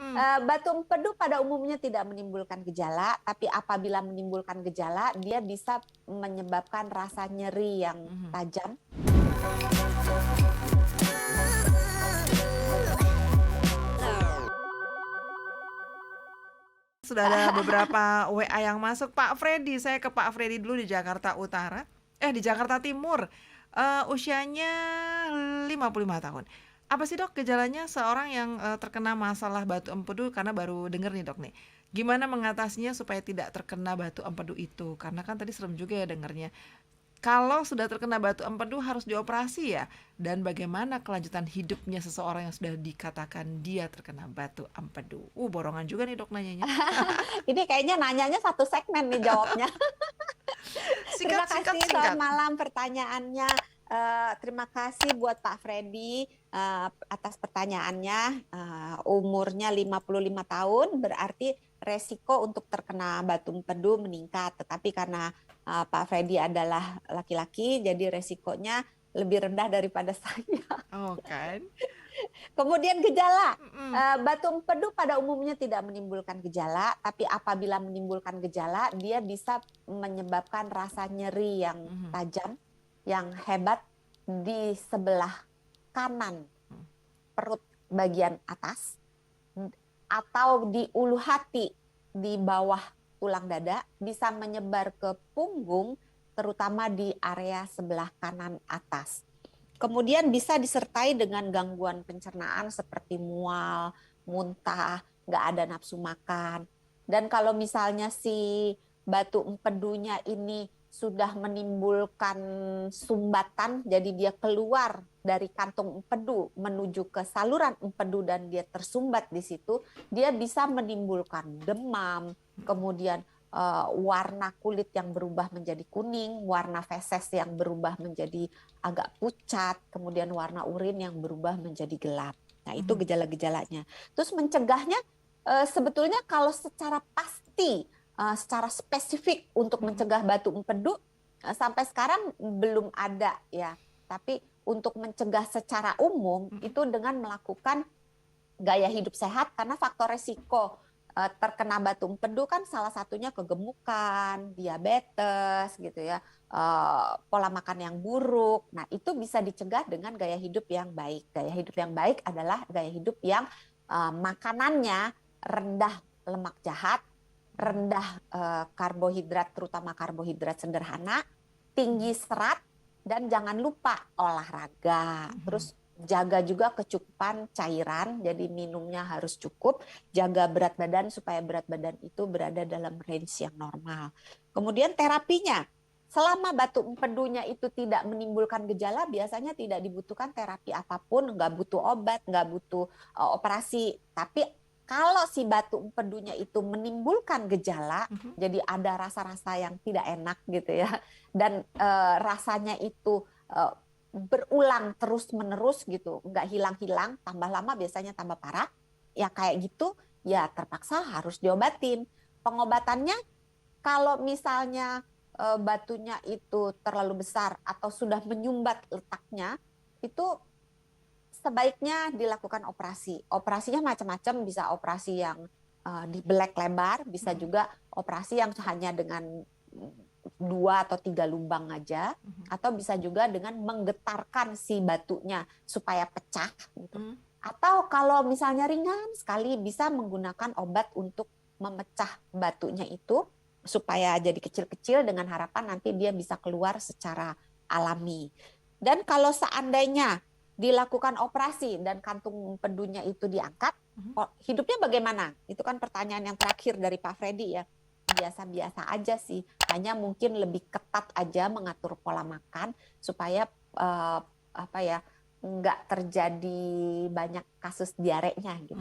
Mhm. Batu empedu pada umumnya tidak menimbulkan gejala, tapi apabila menimbulkan gejala, dia bisa menyebabkan rasa nyeri yang Mhm. tajam. Sudah ada beberapa WA yang masuk. Pak Freddy, saya ke Pak Freddy dulu di Jakarta Utara. Di Jakarta Timur. Usianya 55 tahun. Apa sih dok gejalanya seorang yang terkena masalah batu empedu, karena baru denger nih dok nih. Gimana mengatasinya supaya tidak terkena batu empedu itu? Karena kan tadi serem juga ya dengernya. Kalau sudah terkena batu empedu harus dioperasi ya? Dan bagaimana kelanjutan hidupnya seseorang yang sudah dikatakan dia terkena batu empedu? Borongan juga nih dok nanyanya. Ini kayaknya nanyanya satu segmen nih jawabnya. Singkat, Terima singkat, kasih, selamat singkat. malam pertanyaannya. Terima kasih buat Pak Freddy atas pertanyaannya. Umurnya 55 tahun, berarti resiko untuk terkena batu empedu meningkat. Tetapi karena Pak Freddy adalah laki-laki, jadi resikonya lebih rendah daripada saya. Oh kan. Kemudian gejala. Mm-mm. Batu empedu pada umumnya tidak menimbulkan gejala, tapi apabila menimbulkan gejala, dia bisa menyebabkan rasa nyeri yang Mhm. tajam, yang hebat di sebelah kanan perut bagian atas, atau di ulu hati di bawah tulang dada, bisa menyebar ke punggung, terutama di area sebelah kanan atas. Kemudian bisa disertai dengan gangguan pencernaan seperti mual, muntah, nggak ada nafsu makan. Dan kalau misalnya si batu empedunya ini sudah menimbulkan sumbatan, jadi dia keluar dari kantung empedu menuju ke saluran empedu dan dia tersumbat di situ, dia bisa menimbulkan demam, kemudian warna kulit yang berubah menjadi kuning, warna feses yang berubah menjadi agak pucat, kemudian warna urin yang berubah menjadi gelap. Nah, itu gejala-gejalanya. Terus mencegahnya sebetulnya kalau secara pasti, secara spesifik untuk mencegah batu empedu sampai sekarang belum ada ya. Tapi untuk mencegah secara umum itu dengan melakukan gaya hidup sehat, karena faktor resiko terkena batu empedu kan salah satunya kegemukan, diabetes gitu ya, pola makan yang buruk. Nah, itu bisa dicegah dengan gaya hidup yang baik. Gaya hidup yang baik adalah gaya hidup yang makanannya rendah lemak jahat, rendah karbohidrat, terutama karbohidrat sederhana, tinggi serat, dan jangan lupa olahraga. Terus jaga juga kecukupan cairan, jadi minumnya harus cukup, jaga berat badan supaya berat badan itu berada dalam range yang normal. Kemudian terapinya, selama batu empedunya itu tidak menimbulkan gejala, biasanya tidak dibutuhkan terapi apapun, nggak butuh obat, nggak butuh operasi. Tapi kalau si batu empedunya itu menimbulkan gejala, jadi ada rasa-rasa yang tidak enak gitu ya, dan rasanya itu berulang terus-menerus gitu, nggak hilang-hilang, tambah lama biasanya tambah parah, ya kayak gitu, ya terpaksa harus diobatin. Pengobatannya kalau misalnya batunya itu terlalu besar atau sudah menyumbat letaknya, itu sebaiknya dilakukan operasi. Operasinya macam-macam, bisa operasi yang dibelek lebar, bisa juga operasi yang hanya dengan 2 atau 3 lubang aja, atau bisa juga dengan menggetarkan si batunya supaya pecah gitu. Atau kalau misalnya ringan sekali, bisa menggunakan obat untuk memecah batunya itu supaya jadi kecil-kecil dengan harapan nanti dia bisa keluar secara alami. Dan kalau seandainya dilakukan operasi dan kantung empedunya itu diangkat, hidupnya bagaimana? Itu kan pertanyaan yang terakhir dari Pak Freddy ya. Biasa-biasa aja sih, hanya mungkin lebih ketat aja mengatur pola makan supaya nggak terjadi banyak kasus diarenya gitu.